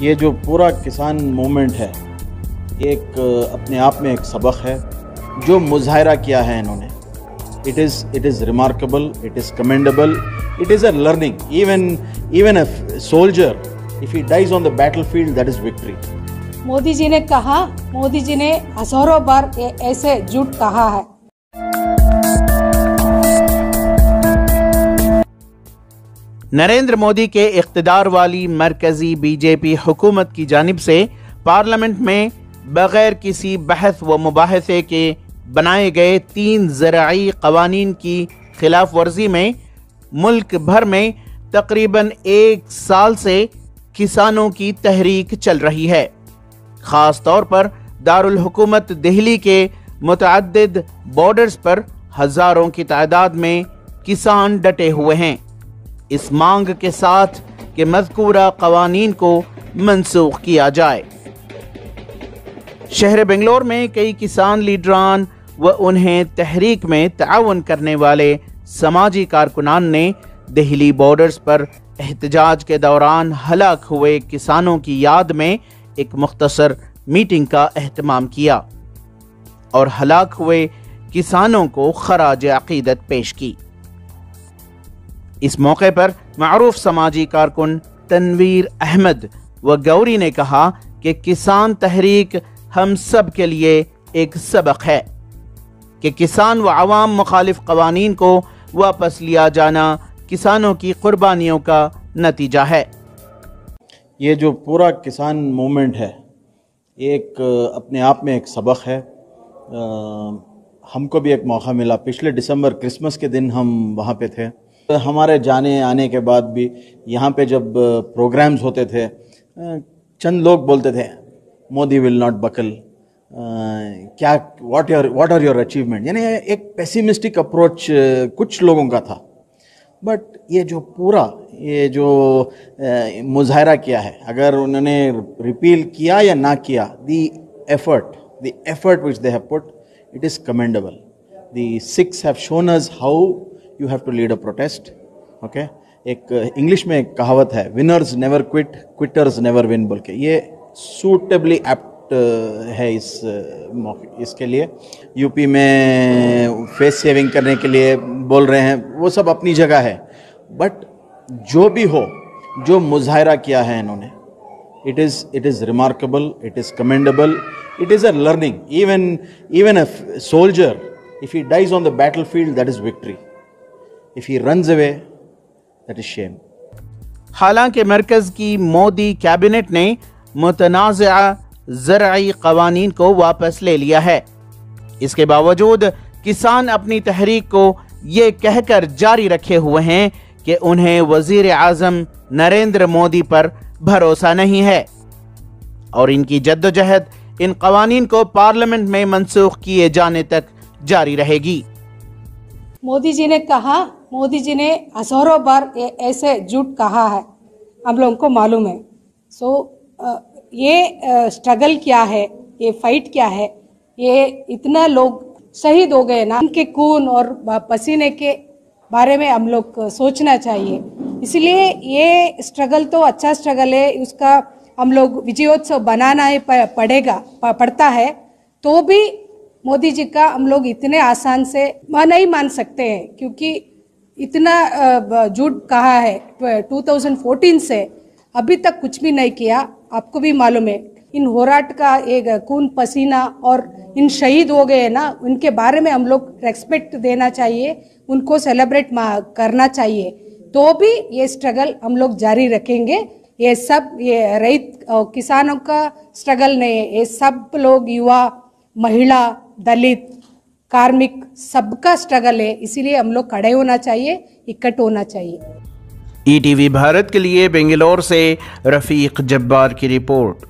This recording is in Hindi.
ये जो पूरा किसान मूवमेंट है एक अपने आप में एक सबक है। जो मुजाहिरा किया है इन्होंने, it is remarkable, it is commendable, it is a learning. Even a soldier if he dies on the battlefield, that is victory. Modi ji ने कहा, मोदी जी ने हजारों बार ऐसे झूठ कहा है। नरेंद्र मोदी के इख्तिदार वाली मरकजी बीजेपी हुकूमत की जानिब से पार्लियामेंट में बगैर किसी बहस व मुबाहसे के बनाए गए 3 ज़राई क़वानीन की खिलाफ वर्जी में मुल्क भर में तकरीबन 1 साल से किसानों की तहरीक चल रही है। ख़ास तौर पर दारुल हुकूमत दिल्ली के मुतअद्दिद बॉर्डर्स पर हज़ारों की तादाद में किसान डटे हुए हैं इस मांग के साथ कि मज़कूरा क़वानीन को मनसूख किया जाए। शहर बेंगलोर में कई किसान लीडरान व उन्हें तहरीक में ताउन करने वाले समाजी कारकुनान ने दिल्ली बॉर्डर्स पर एहतजाज के दौरान हलाक हुए किसानों की याद में एक मुख्तसर मीटिंग का एहतमाम किया और हलाक हुए किसानों को खराज अकीदत पेश की। इस मौके पर मारूफ समाजी कारकुन तनवीर अहमद व गौरी ने कहा कि किसान तहरीक हम सब के लिए एक सबक है कि किसान व अवाम मुखालिफ क़वानीन को वापस लिया जाना किसानों की कुर्बानियों का नतीजा है। ये जो पूरा किसान मूवमेंट है एक अपने आप में एक सबक है। हमको भी एक मौका मिला, पिछले दिसंबर क्रिसमस के दिन हम वहाँ पे थे। हमारे जाने आने के बाद भी यहाँ पे जब प्रोग्राम्स होते थे, चंद लोग बोलते थे मोदी विल नॉट बकल, क्या व्हाट आर योर अचीवमेंट, यानी एक पेसिमिस्टिक अप्रोच कुछ लोगों का था। बट ये जो मुजाहिरा किया है, अगर उन्होंने रिपील किया या ना किया, the effort which they have put, it is commendable. The Sikhs have shown us how you have to lead a protest. Okay, एक इंग्लिश में एक कहावत है, winners never quit, quitters never win बोल के। ये सूटेबली एप्ट है इसके लिए। यूपी में फेस सेविंग करने के लिए बोल रहे हैं, वो सब अपनी जगह है। बट जो भी हो, जो मुजाहिरा किया है इन्होंने, it is remarkable, it is commendable, it is a learning. Even a soldier if he dies on the battlefield, that is victory. If he runs away, that is shame. हालांकि मरकज की मोदी कैबिनेट ने मुतनाज़ा ज़राई क़वानीन को वापस ले लिया है, इसके बावजूद किसान अपनी तहरीक को ये कहकर जारी रखे हुए हैं कि उन्हें वज़ीर आज़म नरेंद्र मोदी पर भरोसा नहीं है और इनकी जद्दोजहद इन क़वानीन को पार्लियामेंट में मनसूख किए जाने तक जारी रहेगी। मोदी जी ने कहा, मोदी जी ने हजारों बार ऐसे झूठ कहा है, हम लोगों को मालूम है। ये स्ट्रगल क्या है, ये फाइट क्या है, ये इतना लोग शहीद हो गए ना, उनके खून और पसीने के बारे में हम लोग सोचना चाहिए। इसलिए ये स्ट्रगल तो अच्छा स्ट्रगल है, उसका हम लोग विजयोत्सव बनाना ही पड़ता है। तो भी मोदी जी का हम लोग इतने आसान से नहीं मान सकते हैं, क्योंकि इतना झूठ कहा है। 2014 से अभी तक कुछ भी नहीं किया। आपको भी मालूम है, इन होराट का एक खून पसीना और इन शहीद हो गए ना, उनके बारे में हम लोग रेस्पेक्ट देना चाहिए, उनको सेलिब्रेट करना चाहिए। तो भी ये स्ट्रगल हम लोग जारी रखेंगे। ये सब ये रईत किसानों का स्ट्रगल नहीं है, ये सब लोग युवा, महिला, दलित, कार्मिक सबका स्ट्रगल है। इसीलिए हम लोग खड़े होना चाहिए, इकट्ठ होना चाहिए। ईटीवी भारत के लिए बेंगलोर से रफीक जब्बार की रिपोर्ट।